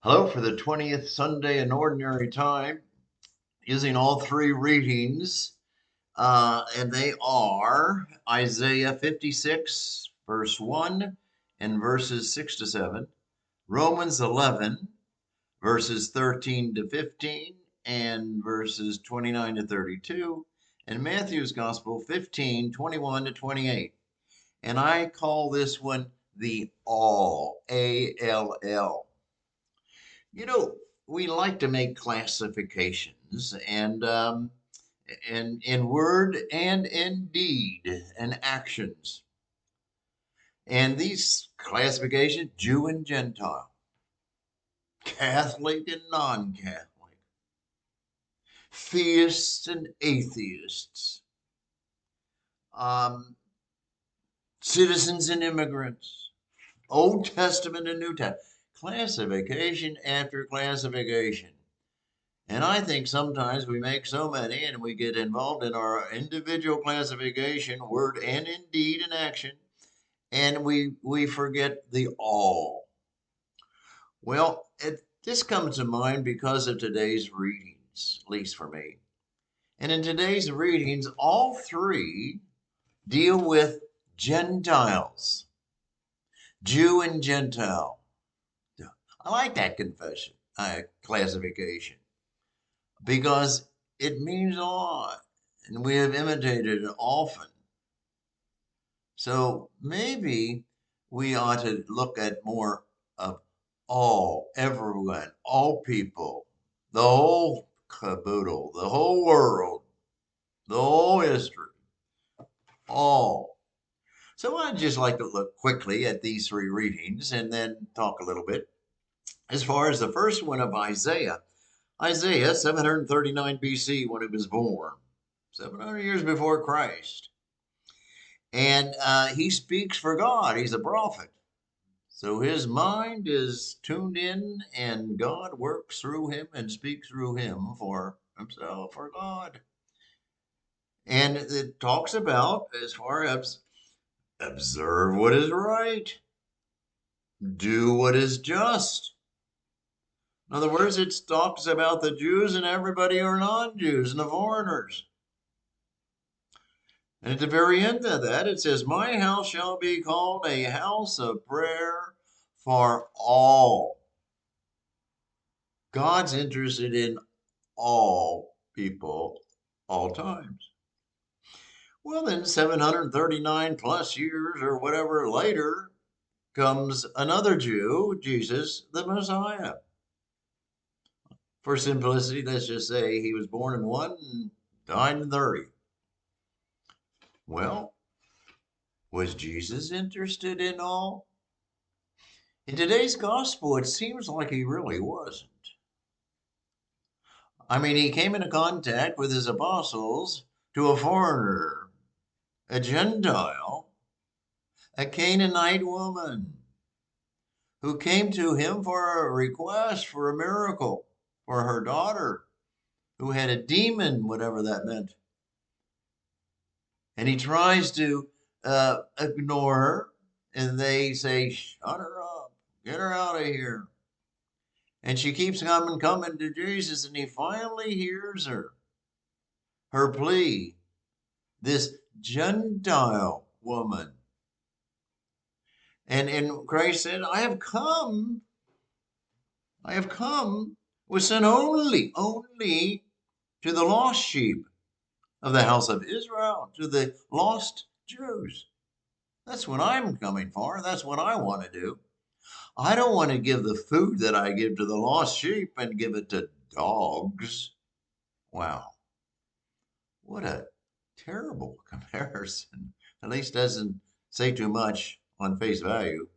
Hello for the 20th Sunday in Ordinary Time, using all three readings, and they are Isaiah 56, verse 1, and verses 6 to 7, Romans 11, verses 13 to 15, and verses 29 to 32, and Matthew's Gospel 15, 21 to 28. And I call this one the All, A-L-L. You know, we like to make classifications and in word and in deed and actions. And these classifications, Jew and Gentile, Catholic and non-Catholic, theists and atheists, um, citizens and immigrants, Old Testament and New Testament, classification after classification. And I think sometimes we make so many and we get involved in our individual classification, word and in deed and action, and we forget the all. Well, this comes to mind because of today's readings, at least for me. And in today's readings, all three deal with Gentiles, Jew and Gentile. I like that classification, because it means a lot, and we have imitated it often. So maybe we ought to look at more of all, everyone, all people, the whole caboodle, the whole world, the whole history, all. So I'd just like to look quickly at these three readings and then talk a little bit. As far as the first one of Isaiah, Isaiah 739 BC, when he was born, 700 years before Christ. And he speaks for God. He's a prophet. So his mind is tuned in, and God works through him and speaks through him for himself, for God. And it talks about, as far as observe what is right, do what is just. In other words, it talks about the Jews and everybody who are non-Jews and the foreigners. And at the very end of that, it says, my house shall be called a house of prayer for all. God's interested in all people, all times. Well, then 739 plus years or whatever later comes another Jew, Jesus, the Messiah. For simplicity, let's just say he was born in 1 and died in 30. Well, was Jesus interested in all? In today's gospel, it seems like he really wasn't. I mean, he came into contact with his apostles to a foreigner, a Gentile, a Canaanite woman who came to him for a request for a miracle for her daughter who had a demon, whatever that meant. And he tries to ignore her, and they say, shut her up, get her out of here. And she keeps coming to Jesus, and he finally hears her plea, this Gentile woman. And Christ said, I have come, was sent only to the lost sheep of the house of Israel, to the lost Jews. That's what I'm coming for. That's what I want to do. I don't want to give the food that I give to the lost sheep and give it to dogs. Wow. What a terrible comparison. At least doesn't say too much on face value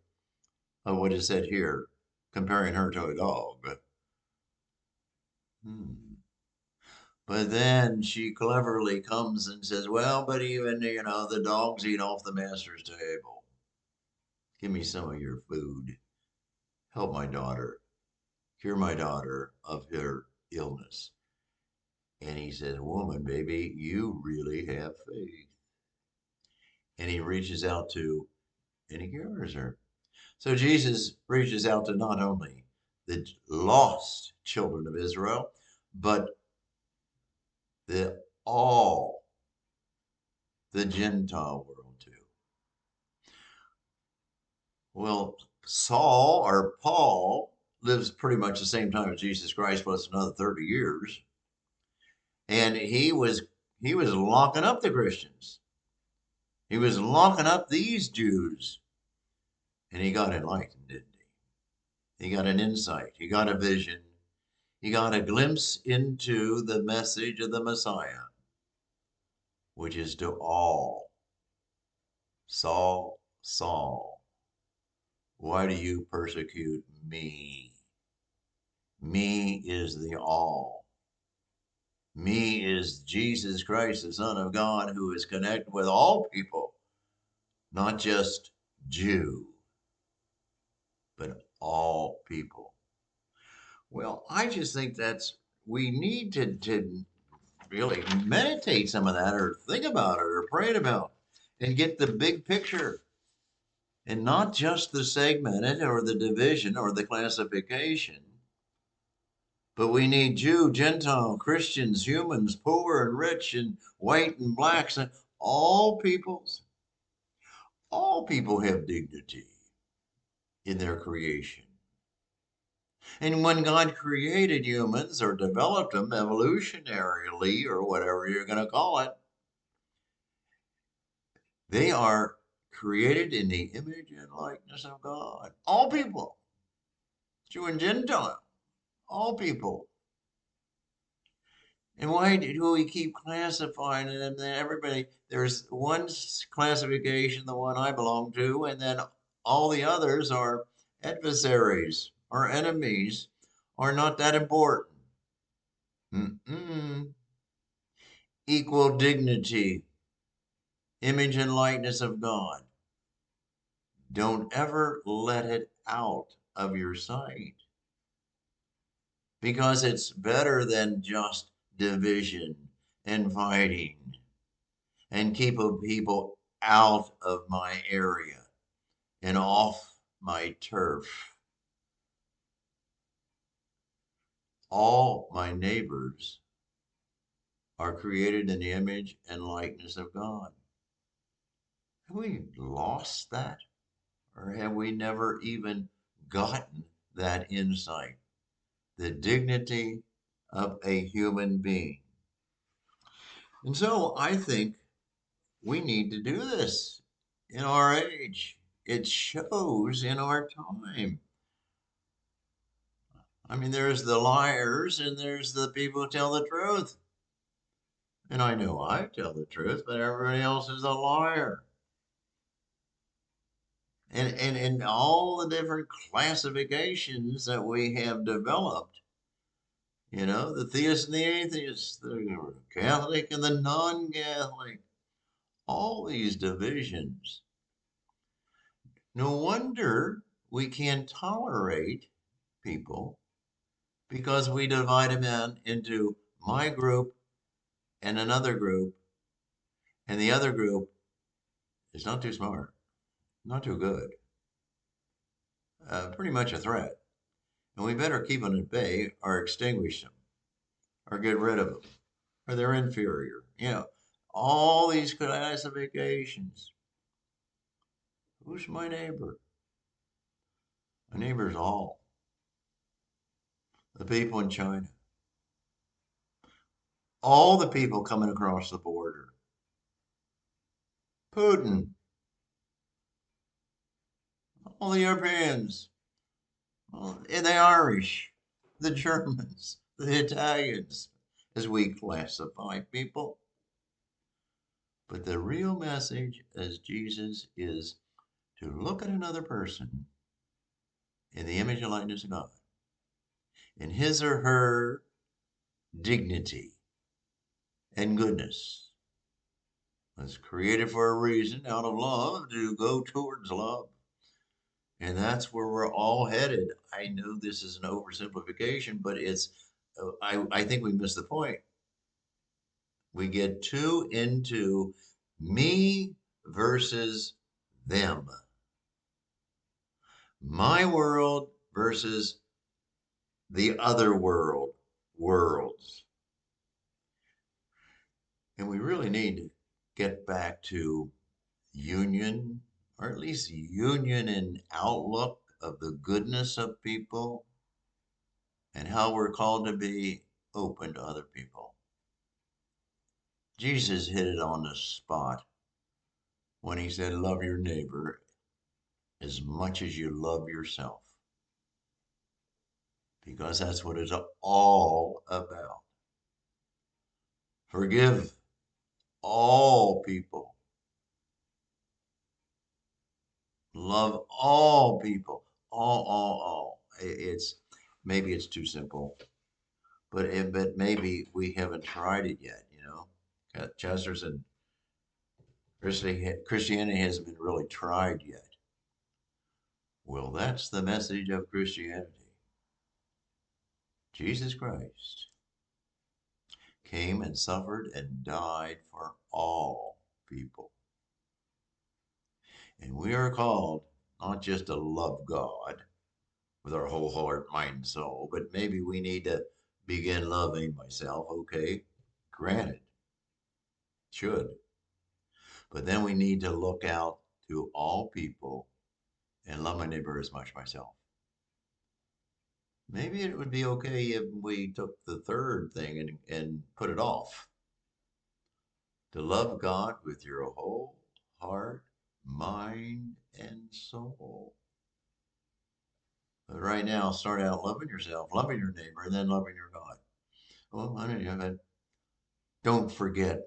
of what is said here, comparing her to a dog. But then she cleverly comes and says, well, but even, the dogs eat off the master's table. Give me some of your food. Help my daughter. Cure my daughter of her illness. And he says, woman, baby, you really have faith. And he reaches out and he cures her. So Jesus reaches out to not only the lost children of Israel, but the all the Gentile world too. Well, Saul or Paul lives pretty much the same time as Jesus Christ plus another 30 years. And he was locking up the Christians. He was locking up these Jews. And he got enlightened, didn't he? He got an insight. He got a vision. He got a glimpse into the message of the Messiah, which is to all. Saul, Saul, why do you persecute me? Me is the all. Me is Jesus Christ, the Son of God, who is connected with all people, not just Jew, but all people. Well, I just think we need to really meditate some of that or think about it or pray about and get the big picture and not just the segmented or the division or the classification. But we need Jew, Gentile, Christians, humans, poor and rich, and white and blacks, and all peoples. All people have dignity in their creation. And when God created humans or developed them evolutionarily or whatever you're going to call it, they are created in the image and likeness of God. All people, Jew and Gentile, all people. And why do we keep classifying them? Then everybody, there's one classification, the one I belong to, and then all the others are adversaries or enemies or not that important. Mm-mm. Equal dignity, image and likeness of God. Don't ever let it out of your sight because it's better than just division and fighting and keep people out of my area and off my turf. All my neighbors are created in the image and likeness of God. Have we lost that? Or have we never even gotten that insight? The dignity of a human being. And so I think we need to do this in our age. It shows in our time. I mean, there's the liars and there's the people who tell the truth. And I know I tell the truth, but everybody else is a liar. And all the different classifications that we have developed, the theist and the atheist, the Catholic and the non-Catholic, all these divisions. No wonder we can't tolerate people because we divide them into my group and another group, and the other group is not too smart, not too good, pretty much a threat. And we better keep them at bay or extinguish them or get rid of them or they're inferior. All these classifications. Who's my neighbor? My neighbor's all the people in China, all the people coming across the border, Putin, all the Europeans, and the Irish, the Germans, the Italians, as we classify people. But the real message as Jesus is to look at another person in the image and likeness of God, in his or her dignity and goodness. Was created for a reason, out of love, to go towards love. And that's where we're all headed. I know this is an oversimplification, but I think we miss the point. We get too into me versus them. My world versus the other worlds. And we really need to get back to union, or at least union in outlook of the goodness of people and how we're called to be open to other people. Jesus hit it on the spot when he said, love your neighbor as much as you love yourself, because that's what it's all about. Forgive all people, love all people, all. It's maybe it's too simple, but maybe we haven't tried it yet. Chesterton, Christianity hasn't been really tried yet. Well, that's the message of Christianity. Jesus Christ came and suffered and died for all people. And we are called not just to love God with our whole heart, mind, and soul, but maybe we need to begin loving myself. Okay, granted, should. But then we need to look out to all people and love my neighbor as much myself. Maybe it would be okay if we took the third thing and put it off. To love God with your whole heart, mind, and soul. But right now, start out loving yourself, loving your neighbor, and then loving your God. Well, I don't know, don't forget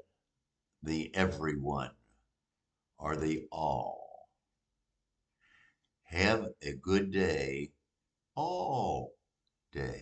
the everyone or the all. Have a good day all day.